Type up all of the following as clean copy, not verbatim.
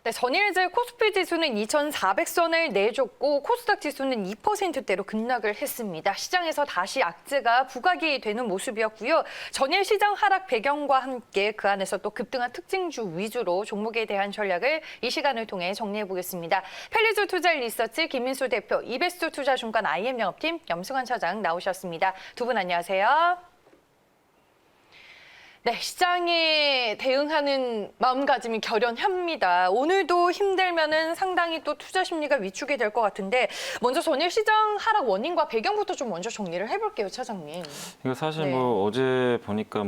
네, 전일제 코스피 지수는 2,400선을 내줬고 코스닥 지수는 2%대로 급락을 했습니다. 시장에서 다시 악재가 부각이 되는 모습이었고요. 전일 시장 하락 배경과 함께 그 안에서 또 급등한 특징주 위주로 종목에 대한 전략을 이 시간을 통해 정리해 보겠습니다. 펠리즈 투자 리서치 김민수 대표, 이베스트 투자증권 IM 영업팀 염승환 차장 나오셨습니다. 두 분 안녕하세요. 네, 시장에 대응하는 마음가짐이 결연합니다. 오늘도 힘들면은 상당히 또 투자 심리가 위축이 될 것 같은데 먼저 전일 시장 하락 원인과 배경부터 좀 먼저 정리를 해볼게요, 차장님. 이거 사실 네. 뭐 어제 보니까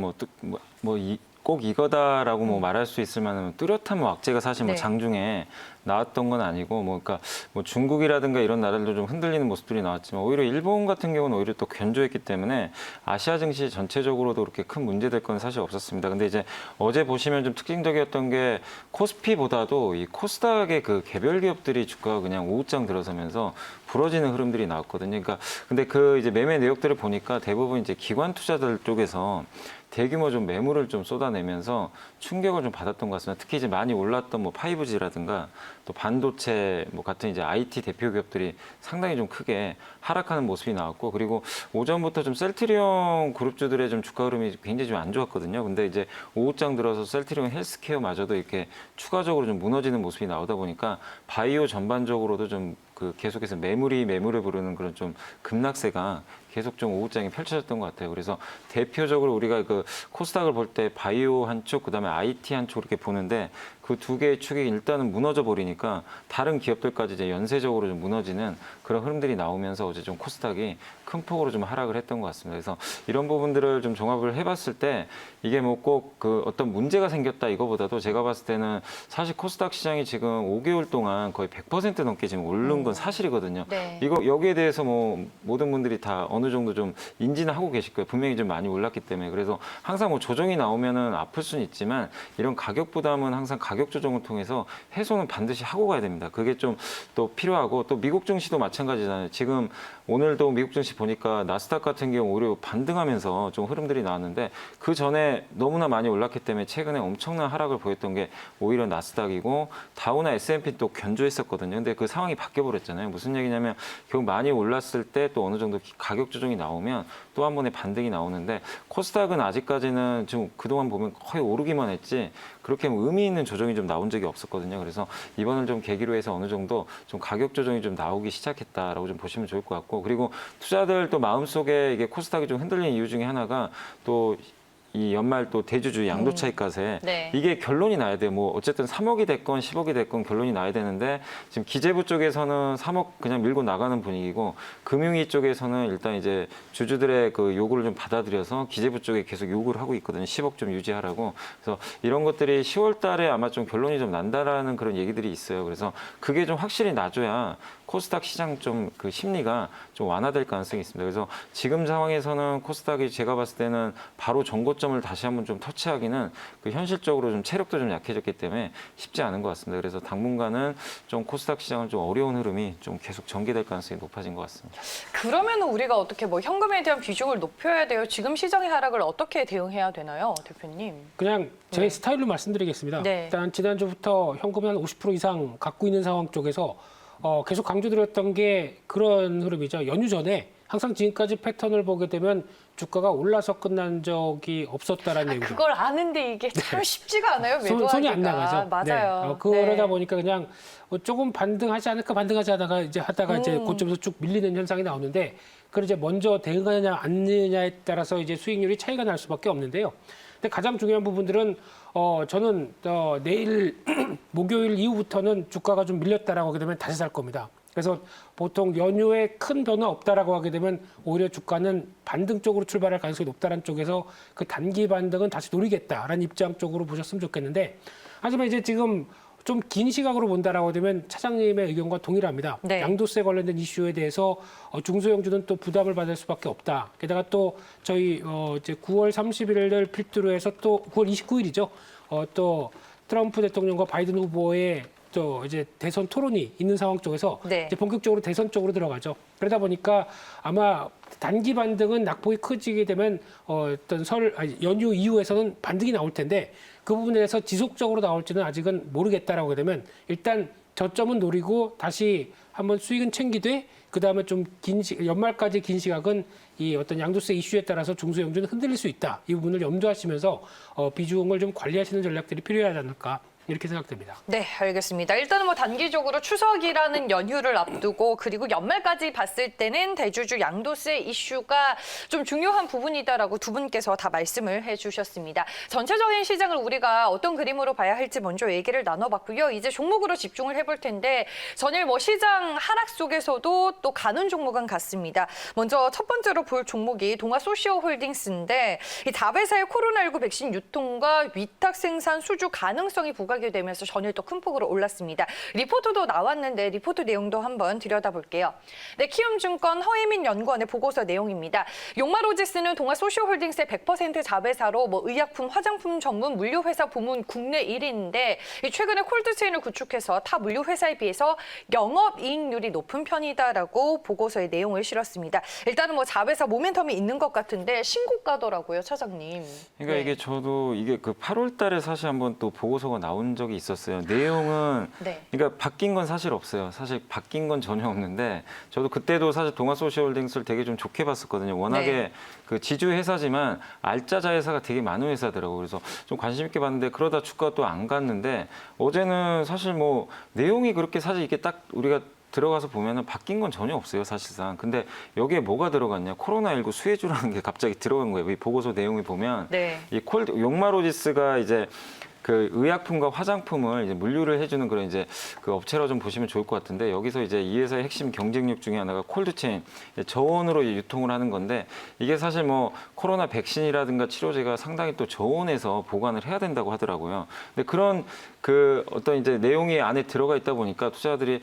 꼭 이거다라고 뭐 말할 수 있을 만한 뚜렷한 뭐 악재가 사실 뭐 네. 장중에 나왔던 건 아니고 그러니까 뭐 중국이라든가 이런 나라들도 좀 흔들리는 모습들이 나왔지만 오히려 일본 같은 경우는 오히려 또 견조했기 때문에 아시아 증시 전체적으로도 그렇게 큰 문제될 건 사실 없었습니다. 근데 이제 어제 보시면 좀 특징적이었던 게 코스피보다도 이 코스닥의 그 개별 기업들이 주가가 그냥 우후장 들어서면서 부러지는 흐름들이 나왔거든요. 그러니까 근데 그 이제 매매 내역들을 보니까 대부분 이제 기관 투자들 쪽에서 대규모 좀 매물을 좀 쏟아내면서 충격을 좀 받았던 것 같습니다. 특히 이제 많이 올랐던 뭐 5G라든가 또 반도체 뭐 같은 이제 IT 대표 기업들이 상당히 좀 크게 하락하는 모습이 나왔고, 그리고 오전부터 좀 셀트리온 그룹주들의 좀 주가 흐름이 굉장히 좀 안 좋았거든요. 근데 이제 오후장 들어서 셀트리온 헬스케어마저도 이렇게 추가적으로 좀 무너지는 모습이 나오다 보니까 바이오 전반적으로도 좀 그 계속해서 매물을 부르는 그런 좀 급락세가 계속 좀 오후장에 펼쳐졌던 것 같아요. 그래서 대표적으로 우리가 그 코스닥을 볼 때 바이오 한쪽, 그다음에 IT 한쪽 이렇게 보는데 그 두 개의 축이 일단은 무너져 버리니까 다른 기업들까지 이제 연쇄적으로 좀 무너지는 그런 흐름들이 나오면서 어제 좀 코스닥이 큰 폭으로 좀 하락을 했던 것 같습니다. 그래서 이런 부분들을 좀 종합을 해봤을 때 이게 뭐 꼭 그 어떤 문제가 생겼다 이거보다도 제가 봤을 때는 사실 코스닥 시장이 지금 5개월 동안 거의 100% 넘게 지금 오른 건 사실이거든요. 네. 이거 여기에 대해서 뭐 모든 분들이 다 어느 정도 좀 인지는 하고 계실 거예요. 분명히 좀 많이 올랐기 때문에. 그래서 항상 뭐 조정이 나오면은 아플 수는 있지만 이런 가격 부담은 항상 가격 조정을 통해서 해소는 반드시 하고 가야 됩니다. 그게 좀 또 필요하고, 또 미국 증시도 마찬가지잖아요. 지금 오늘도 미국 증시 보니까 나스닥 같은 경우 오히려 반등하면서 좀 흐름들이 나왔는데 그 전에 너무나 많이 올랐기 때문에 최근에 엄청난 하락을 보였던 게 오히려 나스닥이고 다우나 S&P 또 견조했었거든요. 근데 그 상황이 바뀌어버렸잖아요. 무슨 얘기냐면 결국 많이 올랐을 때 또 어느 정도 가격 조정이 나오면 또 한 번의 반등이 나오는데 코스닥은 아직까지는 지금 그동안 보면 거의 오르기만 했지 그렇게 뭐 의미 있는 조정이 좀 나온 적이 없었거든요. 그래서 이번을 좀 계기로 해서 어느 정도 좀 가격 조정이 좀 나오기 시작했다라고 좀 보시면 좋을 것 같고, 그리고 투자들 또 마음속에 이게 코스닥이 좀 흔들리는 이유 중에 하나가 또 이 연말 또 대주주 양도 차익과세 네. 이게 결론이 나야 돼요. 뭐 어쨌든 3억이 됐건 10억이 됐건 결론이 나야 되는데 지금 기재부 쪽에서는 3억 그냥 밀고 나가는 분위기고 금융위 쪽에서는 일단 이제 주주들의 그 요구를 좀 받아들여서 기재부 쪽에 계속 요구를 하고 있거든요. 10억 좀 유지하라고. 그래서 이런 것들이 10월 달에 아마 좀 결론이 좀 난다라는 그런 얘기들이 있어요. 그래서 그게 좀 확실히 나줘야 코스닥 시장 좀 그 심리가 좀 완화될 가능성이 있습니다. 그래서 지금 상황에서는 코스닥이 제가 봤을 때는 바로 전고점을 다시 한번 좀 터치하기는 그 현실적으로 좀 체력도 좀 약해졌기 때문에 쉽지 않은 것 같습니다. 그래서 당분간은 좀 코스닥 시장은 좀 어려운 흐름이 좀 계속 전개될 가능성이 높아진 것 같습니다. 그러면 우리가 어떻게 뭐 현금에 대한 비중을 높여야 돼요? 지금 시장의 하락을 어떻게 대응해야 되나요, 대표님? 그냥 제 네. 스타일로 말씀드리겠습니다. 네. 일단 지난주부터 현금이 한 50% 이상 갖고 있는 상황 쪽에서 계속 강조드렸던 게 그런 흐름이죠. 연휴 전에 항상 지금까지 패턴을 보게 되면 주가가 올라서 끝난 적이 없었다라는 얘기죠. 그걸 아는데 이게 참 쉽지가 않아요, 매도하기가. 손이 안 나가죠. 맞아요. 네. 그러다 네. 보니까 그냥 조금 반등하지 않을까 반등하지 하다가 이제 고점에서 쭉 밀리는 현상이 나오는데 그걸 이제 먼저 대응하느냐 안 하느냐에 따라서 이제 수익률이 차이가 날 수밖에 없는데요. 근데 가장 중요한 부분들은 저는 내일 목요일 이후부터는 주가가 좀 밀렸다라고 하게 되면 다시 살 겁니다. 그래서 보통 연휴에 큰 변화 없다라고 하게 되면 오히려 주가는 반등 쪽으로 출발할 가능성이 높다는 쪽에서 그 단기 반등은 다시 노리겠다라는 입장 쪽으로 보셨으면 좋겠는데, 하지만 이제 지금 좀 긴 시각으로 본다라고 되면 차장님의 의견과 동일합니다. 네. 양도세 관련된 이슈에 대해서 중소형주는 또 부담을 받을 수밖에 없다. 게다가 또 저희 이제 9월 30일을 필두로 해서 또 9월 29일이죠. 또 트럼프 대통령과 바이든 후보의 이제 대선 토론이 있는 상황 쪽에서 네. 이제 본격적으로 대선 쪽으로 들어가죠. 그러다 보니까 아마 단기 반등은 낙폭이 커지게 되면 어떤 연휴 이후에서는 반등이 나올 텐데 그 부분에 대해서 지속적으로 나올지는 아직은 모르겠다라고 하게 되면 일단 저점은 노리고 다시 한번 수익은 챙기되 그 다음에 좀 연말까지 긴 시각은 이 어떤 양도세 이슈에 따라서 중소형주는 흔들릴 수 있다. 이 부분을 염두하시면서 비중을 좀 관리하시는 전략들이 필요하지 않을까. 이렇게 생각됩니다. 네, 알겠습니다. 일단은 뭐 단기적으로 추석이라는 연휴를 앞두고 그리고 연말까지 봤을 때는 대주주 양도세 이슈가 좀 중요한 부분이다라고 두 분께서 다 말씀을 해주셨습니다. 전체적인 시장을 우리가 어떤 그림으로 봐야 할지 먼저 얘기를 나눠봤고요. 이제 종목으로 집중을 해볼 텐데 전일 뭐 시장 하락 속에서도 또 가는 종목은 같습니다. 먼저 첫 번째로 볼 종목이 동아소시오홀딩스인데 이 자회사의 코로나19 백신 유통과 위탁 생산 수주 가능성이 부각이 되면서 전일 또 큰 폭으로 올랐습니다. 리포트도 나왔는데 리포트 내용도 한번 들여다볼게요. 네, 키움증권 허혜민 연구원의 보고서 내용입니다. 용마로지스는 동아소시오홀딩스의 100% 자회사로 뭐 의약품, 화장품 전문 물류회사 부문 국내 1위인데 최근에 콜드체인을 구축해서 타 물류회사에 비해서 영업이익률이 높은 편이다라고 보고서의 내용을 실었습니다. 일단은 뭐 자회사 모멘텀이 있는 것 같은데 신고가더라고요, 차장님. 그러니까 네. 이게 저도 이게 그 8월 달에 사실 한번 또 보고서가 나온 적이 있었어요. 내용은 네. 그러니까 바뀐 건 사실 없어요. 사실 바뀐 건 전혀 없는데 저도 그때도 사실 동아소시홀딩스를 되게 좀 좋게 봤었거든요. 워낙에 네. 그 지주 회사지만 알짜자 회사가 되게 많은 회사더라고요. 그래서 좀 관심 있게 봤는데 그러다 주가 또 안 갔는데 어제는 사실 뭐 내용이 그렇게 사실 이게 딱 우리가 들어가서 보면은 바뀐 건 전혀 없어요, 사실상. 근데 여기에 뭐가 들어갔냐? 코로나19 수혜주라는 게 갑자기 들어간 거예요. 이 보고서 내용을 보면 네. 이 용마로지스가 이제 그 의약품과 화장품을 이제 물류를 해주는 그런 이제 그 업체로 좀 보시면 좋을 것 같은데 여기서 이제 이 회사의 핵심 경쟁력 중에 하나가 콜드체인, 저온으로 유통을 하는 건데 이게 사실 뭐 코로나 백신이라든가 치료제가 상당히 또 저온에서 보관을 해야 된다고 하더라고요. 근데 그런 그 어떤 이제 내용이 안에 들어가 있다 보니까 투자자들이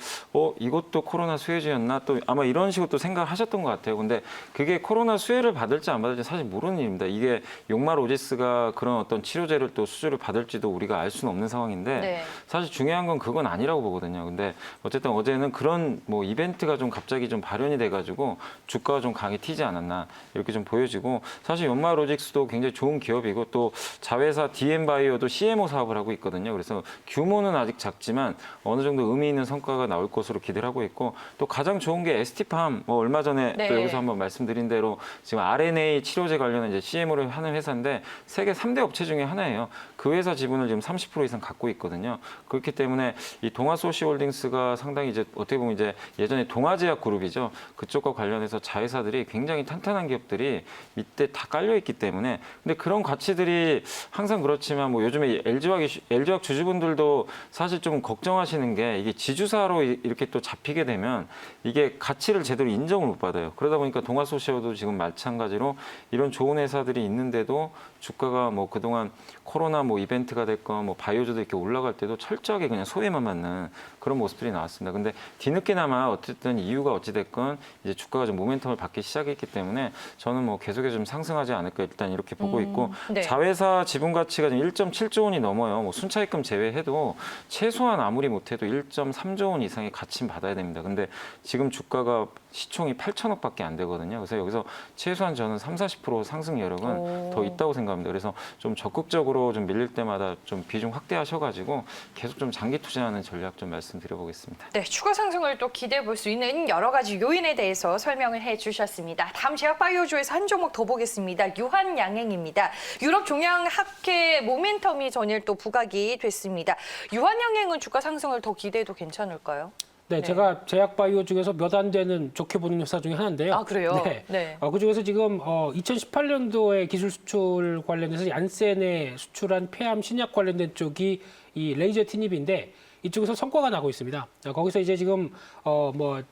이것도 코로나 수혜주였나 또 아마 이런 식으로 또 생각하셨던 것 같아요. 근데 그게 코로나 수혜를 받을지 안 받을지 사실 모르는 일입니다. 이게 용마로지스가 그런 어떤 치료제를 또 수주를 받을지도 우리가 알 수는 없는 상황인데 네. 사실 중요한 건 그건 아니라고 보거든요. 근데 어쨌든 어제는 그런 뭐 이벤트가 좀 갑자기 좀 발현이 돼가지고 주가가 좀 강히 튀지 않았나 이렇게 좀 보여지고 사실 용마로직스도 굉장히 좋은 기업이고 또 자회사 DM바이오도 CMO 사업을 하고 있거든요. 그래서 규모는 아직 작지만 어느 정도 의미 있는 성과가 나올 것으로 기대를 하고 있고 또 가장 좋은 게 ST팜 뭐 얼마 전에 네. 또 여기서 한번 말씀드린 대로 지금 RNA 치료제 관련한 이제 CMO를 하는 회사인데 세계 3대 업체 중에 하나예요. 그 회사 지분을 지금 30% 이상 갖고 있거든요. 그렇기 때문에 이 동아소시홀딩스가 상당히 이제 어떻게 보면 이제 예전에 동아제약 그룹이죠. 그쪽과 관련해서 자회사들이 굉장히 탄탄한 기업들이 밑에 다 깔려 있기 때문에 근데 그런 가치들이 항상 그렇지만 뭐 요즘에 LG화학 주주분들도 사실 좀 걱정하시는 게 이게 지주사로 이렇게 또 잡히게 되면 이게 가치를 제대로 인정을 못 받아요. 그러다 보니까 동아소시오도 지금 마찬가지로 이런 좋은 회사들이 있는데도 주가가 뭐 그동안 코로나 뭐 이벤트가 됐건 뭐 바이오주도 이렇게 올라갈 때도 철저하게 그냥 소외만 맞는 그런 모습들이 나왔습니다. 근데 뒤늦게나마 어쨌든 이유가 어찌됐건 이제 주가가 좀 모멘텀을 받기 시작했기 때문에 저는 뭐 계속해서 좀 상승하지 않을까 일단 이렇게 보고 있고 네. 자회사 지분 가치가 지금 1.7조 원이 넘어요. 뭐 순차익금 제외해도 최소한 아무리 못해도 1.3조 원 이상의 가치는 받아야 됩니다. 근데 지금 주가가 시총이 8천억밖에 안 되거든요. 그래서 여기서 최소한 저는 30-40% 상승 여력은 더 있다고 생각합니다. 그래서 좀 적극적으로 좀 밀릴 때마다 좀 비중 확대하셔가지고 계속 좀 장기 투자하는 전략 좀 말씀드려보겠습니다. 네, 추가 상승을 또 기대해 볼 수 있는 여러 가지 요인에 대해서 설명을 해주셨습니다. 다음 제약바이오주에서 한 종목 더 보겠습니다. 유한양행입니다. 유럽 종양학회 모멘텀이 전일 또 부각이 됐습니다. 유한양행은 주가 상승을 더 기대해도 괜찮을까요? 네, 제가 제약바이오 중에서 몇 안 되는 좋게 보는 회사 중에 하나인데요. 아, 그래요? 네. 네. 그중에서 지금 2018년도에 기술 수출 관련해서 얀센에 수출한 폐암 신약 관련된 쪽이 이 레이저 티닙인데 이쪽에서 성과가 나고 있습니다. 거기서 이제 지금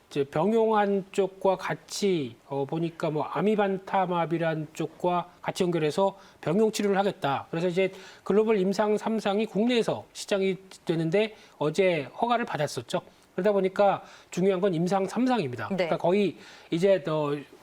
이제 병용한 쪽과 같이 보니까 뭐 아미반타맙이란 쪽과 같이 연결해서 병용 치료를 하겠다. 그래서 이제 글로벌 임상 3상이 국내에서 시장이 되는데 어제 허가를 받았었죠. 그러다 보니까 중요한 건 임상 3상입니다. 네. 그러니까 거의 이제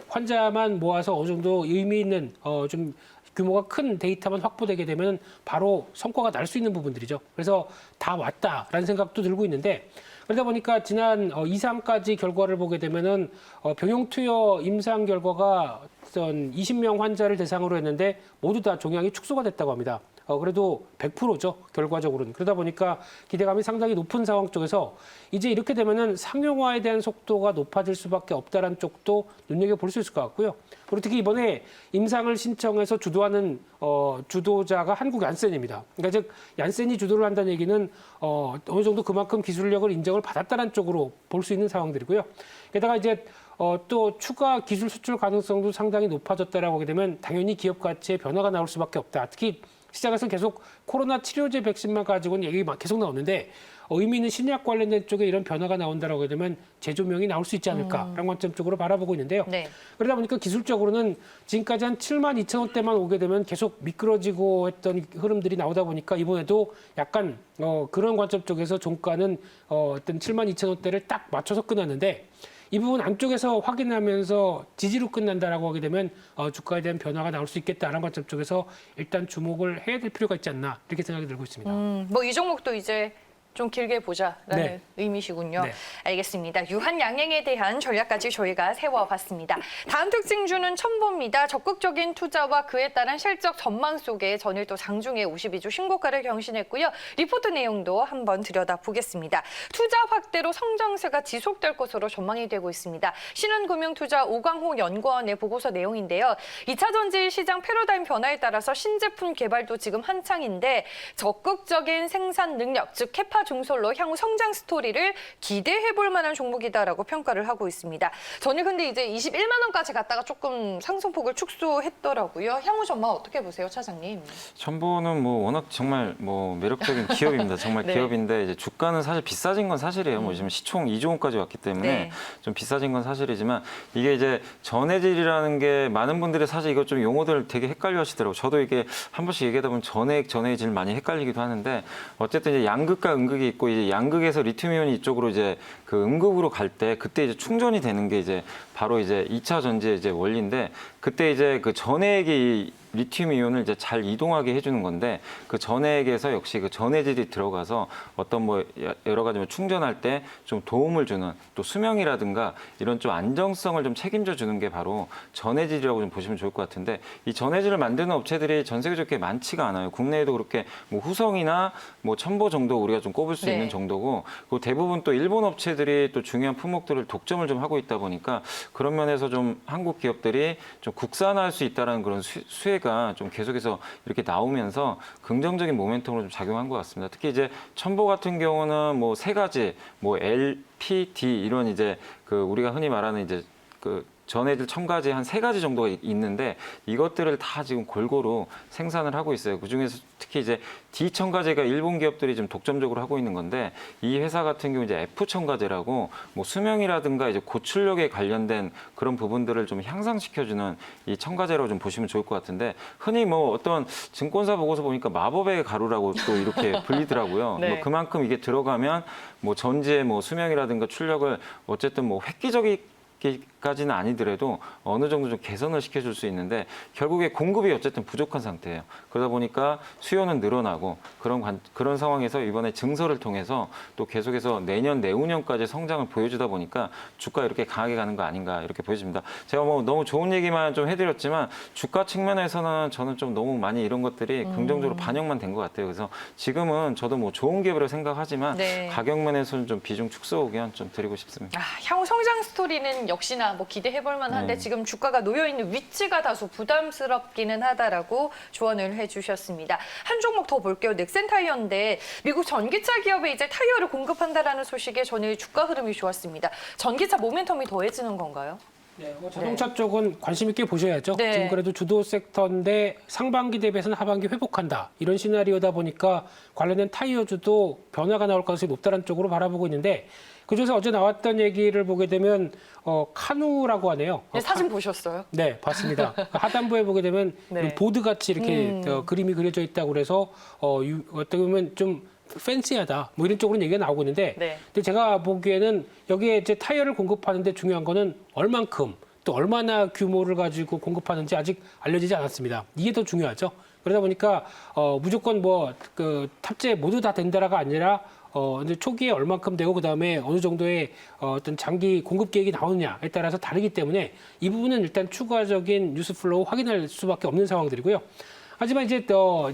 환자만 모아서 어느 정도 의미 있는 좀 규모가 큰 데이터만 확보되게 되면 바로 성과가 날 수 있는 부분들이죠. 그래서 다 왔다라는 생각도 들고 있는데 그러다 보니까 지난 2, 3까지 결과를 보게 되면은 병용투여 임상 결과가 20명 환자를 대상으로 했는데 모두 다 종양이 축소가 됐다고 합니다. 그래도 100%죠, 결과적으로는. 그러다 보니까 기대감이 상당히 높은 상황 쪽에서 이제 이렇게 되면은 상용화에 대한 속도가 높아질 수밖에 없다는 쪽도 눈여겨볼 수 있을 것 같고요. 그리고 특히 이번에 임상을 신청해서 주도하는 주도자가 한국 얀센입니다. 그러니까 즉 얀센이 주도를 한다는 얘기는 어느 정도 그만큼 기술력을 인정을 받았다는 쪽으로 볼 수 있는 상황들이고요. 게다가 이제 또 추가 기술 수출 가능성도 상당히 높아졌다라고 하게 되면 당연히 기업 가치에 변화가 나올 수밖에 없다. 특히 시장에서 계속 코로나 치료제 백신만 가지고는 얘기가 계속 나오는데 의미 있는 신약 관련된 쪽에 이런 변화가 나온다라고 하게 되면 재조명이 나올 수 있지 않을까라는 관점 쪽으로 바라보고 있는데요. 네. 그러다 보니까 기술적으로는 지금까지 한 7만 2천 원대만 오게 되면 계속 미끄러지고 했던 흐름들이 나오다 보니까 이번에도 약간 그런 관점 쪽에서 종가는 어떤 7만 2천 원대를 딱 맞춰서 끝났는데 이 부분 안쪽에서 확인하면서 지지로 끝난다라고 하게 되면 주가에 대한 변화가 나올 수 있겠다라는 관점 쪽에서 일단 주목을 해야 될 필요가 있지 않나 이렇게 생각이 들고 있습니다. 뭐 이 종목도 이제 좀 길게 보자라는 네. 의미시군요. 네. 알겠습니다. 유한 양행에 대한 전략까지 저희가 세워봤습니다. 다음 특징주는 첨보입니다. 적극적인 투자와 그에 따른 실적 전망 속에 전일 또 장중에 52주 신고가를 경신했고요. 리포트 내용도 한번 들여다보겠습니다. 투자 확대로 성장세가 지속될 것으로 전망이 되고 있습니다. 신한금융투자 오광호 연구원의 보고서 내용인데요. 2차 전지 시장 패러다임 변화에 따라서 신제품 개발도 지금 한창인데 적극적인 생산 능력, 즉 캐파 중솔로 향후 성장 스토리를 기대해 볼 만한 종목이다라고 평가를 하고 있습니다. 전일 근데 이제 21만 원까지 갔다가 조금 상승폭을 축소했더라고요. 향후 전망 어떻게 보세요, 차장님? 첨보는 뭐 워낙 정말 뭐 매력적인 기업입니다. 정말 네. 기업인데 이제 주가는 사실 비싸진 건 사실이에요. 뭐 지금 시총 2조 원까지 왔기 때문에 네. 좀 비싸진 건 사실이지만 이게 이제 전해질이라는 게 많은 분들이 사실 이거 좀 용어들 되게 헷갈려 하시더라고요. 저도 이게 한 번씩 얘기하다 보면 전해질 많이 헷갈리기도 하는데 어쨌든 이제 양극과 음극이 있고 이제 양극에서 리튬이온이 이쪽으로 이제 그 음극으로 갈 때 그때 이제 충전이 되는 게 이제 바로 이제 2차 전지의 이제 원리인데 그때 이제 그 전해액이 리튬 이온을 이제 잘 이동하게 해주는 건데 그 전해액에서 역시 그 전해질이 들어가서 어떤 뭐 여러 가지 뭐 충전할 때 좀 도움을 주는 또 수명이라든가 이런 좀 안정성을 좀 책임져 주는 게 바로 전해질이라고 좀 보시면 좋을 것 같은데 이 전해질을 만드는 업체들이 전 세계적으로 그렇게 많지가 않아요. 국내에도 그렇게 뭐 후성이나 뭐 첨보 정도 우리가 좀 꼽을 수 네. 있는 정도고 그리고 대부분 또 일본 업체들이 또 중요한 품목들을 독점을 좀 하고 있다 보니까 그런 면에서 좀 한국 기업들이 좀 국산화할 수 있다는 그런 수혜가 좀 계속해서 이렇게 나오면서 긍정적인 모멘텀으로 좀 작용한 것 같습니다. 특히 이제 첨보 같은 경우는 뭐 세 가지 뭐 L, P, D 이런 이제 그 우리가 흔히 말하는 이제 그 전해질 첨가제 한 3가지 정도가 있는데 이것들을 다 지금 골고루 생산을 하고 있어요. 그중에서 특히 이제 D 첨가제가 일본 기업들이 좀 독점적으로 하고 있는 건데 이 회사 같은 경우 이제 F 첨가제라고 뭐 수명이라든가 이제 고출력에 관련된 그런 부분들을 좀 향상시켜주는 이 첨가제라고 좀 보시면 좋을 것 같은데 흔히 뭐 어떤 증권사 보고서 보니까 마법의 가루라고 또 이렇게 불리더라고요. 네. 뭐 그만큼 이게 들어가면 뭐 전지의 뭐 수명이라든가 출력을 어쨌든 뭐 획기적이까지는 아니더라도 어느 정도 좀 개선을 시켜줄 수 있는데 결국에 공급이 어쨌든 부족한 상태예요. 그러다 보니까 수요는 늘어나고 그런 상황에서 이번에 증설을 통해서 또 계속해서 내년, 내후년까지 성장을 보여주다 보니까 주가 이렇게 강하게 가는 거 아닌가 이렇게 보여집니다. 제가 뭐 너무 좋은 얘기만 좀 해드렸지만 주가 측면에서는 저는 좀 너무 많이 이런 것들이 긍정적으로 반영만 된 것 같아요. 그래서 지금은 저도 뭐 좋은 기업이라고 생각하지만 네. 가격 면에서는 좀 비중 축소 의견 좀 드리고 싶습니다. 향후 성장 스토리는 역시나 뭐 기대해볼 만한데 네. 지금 주가가 놓여있는 위치가 다소 부담스럽기는 하다라고 조언을 해주셨습니다. 한 종목 더 볼게요. 넥센타이어인데 미국 전기차 기업에 이제 타이어를 공급한다라는 소식에 전일 주가 흐름이 좋았습니다. 전기차 모멘텀이 더해지는 건가요? 네, 자동차 쪽은 관심 있게 보셔야죠. 네. 지금 그래도 주도 섹터인데 상반기 대비해서는 하반기 회복한다. 이런 시나리오다 보니까 관련된 타이어주도 변화가 나올 가능성이 높다는 쪽으로 바라보고 있는데 그중에서 어제 나왔던 얘기를 보게 되면 카누라고 하네요. 네, 사진 보셨어요? 네, 봤습니다. 하단부에 보게 되면 네. 보드 같이 이렇게 그림이 그려져 있다고 그래서 어떻게 보면 좀 팬시하다. 뭐 이런 쪽으로 얘기가 나오고 있는데 네. 근데 제가 보기에는 여기에 이제 타이어를 공급하는데 중요한 거는 얼만큼 또 얼마나 규모를 가지고 공급하는지 아직 알려지지 않았습니다. 이게 더 중요하죠. 그러다 보니까 무조건 뭐 그 탑재 모두 다 된다라가 아니라 이제 초기에 얼만큼 되고 그다음에 어느 정도의 어떤 장기 공급 계획이 나오느냐에 따라서 다르기 때문에 이 부분은 일단 추가적인 뉴스 플로우 확인할 수밖에 없는 상황들이고요. 하지만 이제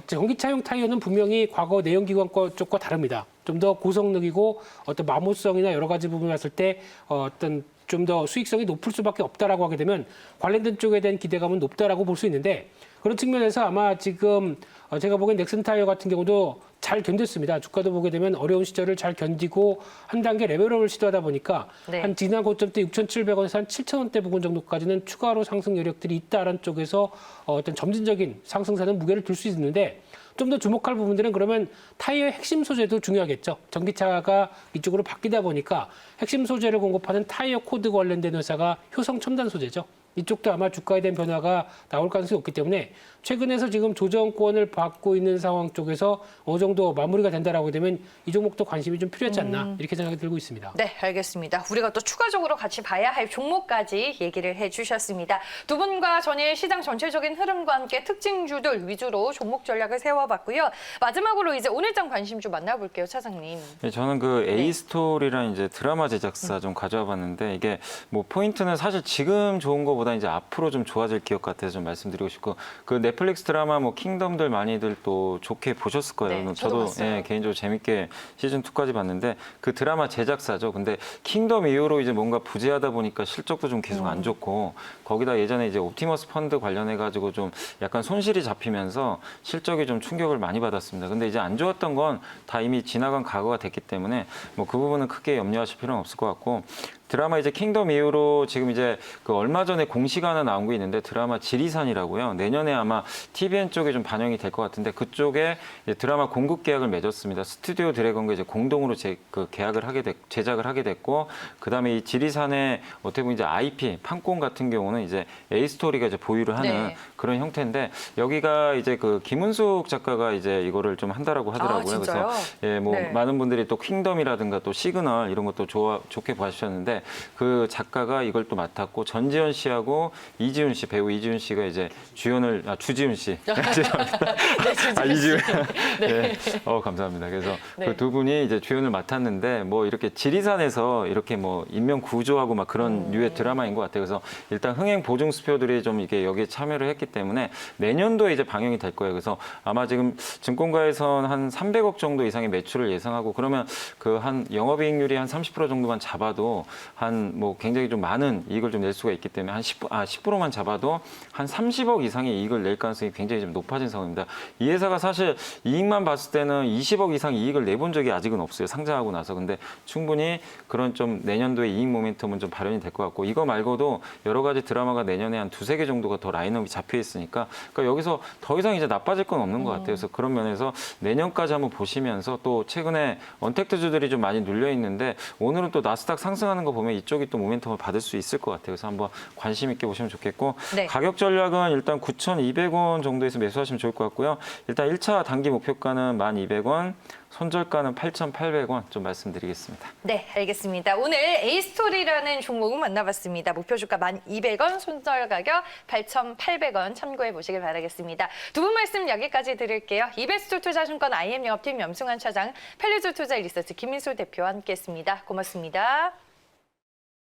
전기차용 타이어는 분명히 과거 내연기관 쪽과 다릅니다. 좀 더 고성능이고 어떤 마모성이나 여러 가지 부분을 봤을 때 어떤 좀 더 수익성이 높을 수밖에 없다라고 하게 되면 관련된 쪽에 대한 기대감은 높다라고 볼 수 있는데 그런 측면에서 아마 지금 제가 보기엔 넥슨 타이어 같은 경우도 잘 견뎠습니다. 주가도 보게 되면 어려운 시절을 잘 견디고 한 단계 레벨업을 시도하다 보니까 네. 한 지난 고점대 6,700원에서 한 7,000원대 부근 정도까지는 추가로 상승 여력들이 있다라는 쪽에서 어떤 점진적인 상승세는 무게를 둘 수 있는데 좀 더 주목할 부분들은 그러면 타이어의 핵심 소재도 중요하겠죠. 전기차가 이쪽으로 바뀌다 보니까 핵심 소재를 공급하는 타이어 코드 관련된 회사가 효성 첨단 소재죠. 이쪽도 아마 주가에 대한 변화가 나올 가능성이 없기 때문에 최근에서 지금 조정권을 받고 있는 상황 쪽에서 어느 정도 마무리가 된다라고 되면 이 종목도 관심이 좀 필요하지 않나 이렇게 생각이 들고 있습니다. 네, 알겠습니다. 우리가 또 추가적으로 같이 봐야 할 종목까지 얘기를 해주셨습니다. 두 분과 전일 시장 전체적인 흐름과 함께 특징주들 위주로 종목 전략을 세워봤고요. 마지막으로 이제 오늘장 관심주 만나볼게요, 차장님. 네, 저는 그 A스토리라는 이제 드라마 제작사 좀 가져와 봤는데 이게 뭐 포인트는 사실 지금 좋은 거보다 이제 앞으로 좀 좋아질 기업 같아서 좀 말씀드리고 싶고 그 넷플릭스 드라마 뭐 킹덤들 많이들 또 좋게 보셨을 거예요. 네, 저도 봤어요. 개인적으로 재밌게 시즌 2까지 봤는데 그 드라마 제작사죠. 근데 킹덤 이후로 이제 뭔가 부재하다 보니까 실적도 좀 계속 안 좋고 거기다 예전에 이제 옵티머스 펀드 관련해 가지고 좀 약간 손실이 잡히면서 실적이 좀 충격을 많이 받았습니다. 근데 이제 안 좋았던 건 다 이미 지나간 과거가 됐기 때문에 뭐 그 부분은 크게 염려하실 필요는 없을 것 같고 드라마 이제 킹덤 이후로 지금 이제 그 얼마 전에 공시가 하나 나온 게 있는데 드라마 지리산이라고요. 내년에 아마 TVN 쪽에 좀 반영이 될 것 같은데 그쪽에 이제 드라마 공급 계약을 맺었습니다. 스튜디오 드래곤과 이제 공동으로 제작을 하게 됐고 그다음에 이 지리산의 어떻게 보면 이제 IP 판권 같은 경우는 이제 A스토리가 이제 보유를 하는 네. 그런 형태인데 여기가 이제 그 김은숙 작가가 이제 이거를 좀 한다라고 하더라고요. 진짜요? 그래서 예, 뭐 네. 많은 분들이 또 킹덤이라든가 또 시그널 이런 것도 좋게 봐주셨는데 그 작가가 이걸 또 맡았고 전지현 씨하고 이지훈 씨 배우 이지훈 씨가 이제 주지훈 씨 죄송합니다. 네, 이지훈 네. 감사합니다. 그래서 네. 그 두 분이 이제 주연을 맡았는데 뭐 이렇게 지리산에서 이렇게 뭐 인명 구조하고 막 그런 류의 드라마인 것 같아요. 그래서 일단 흥행 보증 수표들이 좀 이게 여기에 참여를 했기 때문에 내년도에 이제 방영이 될 거예요. 그래서 아마 지금 증권가에선 한 300억 정도 이상의 매출을 예상하고 그러면 그 한 영업이익률이 한 30% 정도만 잡아도 한 뭐 굉장히 좀 많은 이익을 좀 낼 수가 있기 때문에 한 10%만 잡아도 한 30억 이상의 이익을 낼 가능성이 굉장히 좀 높아진 상황입니다. 이 회사가 사실 이익만 봤을 때는 20억 이상 이익을 내본 적이 아직은 없어요. 상장하고 나서. 근데 충분히 그런 좀 내년도에 이익 모멘텀은 좀 발현이 될 것 같고 이거 말고도 여러 가지 드라마가 내년에 한 두세 개 정도가 더 라인업이 잡혀 있으니까 그러니까 여기서 더 이상 이제 나빠질 건 없는 것 같아요. 그래서 그런 면에서 내년까지 한번 보시면서 또 최근에 언택트주들이 좀 많이 눌려 있는데 오늘은 또 나스닥 상승하는 거 보면 이쪽이 또 모멘텀을 받을 수 있을 것 같아요. 그래서 한번 관심 있게 보시면 좋겠고 네. 가격 전략은 일단 9,200원 정도에서 매수하시면 좋을 것 같고요. 일단 1차 단기 목표가는 1,200원, 손절가는 8,800원 좀 말씀드리겠습니다. 네, 알겠습니다. 오늘 A스토리라는 종목은 만나봤습니다. 목표 주가 1,200원, 손절 가격 8,800원 참고해 보시길 바라겠습니다. 두 분 말씀 여기까지 드릴게요. 이베스트 투자증권 IM 영업팀 염승환 차장, 펠리즈 투자 리서치 김민솔 대표와 함께했습니다. 고맙습니다.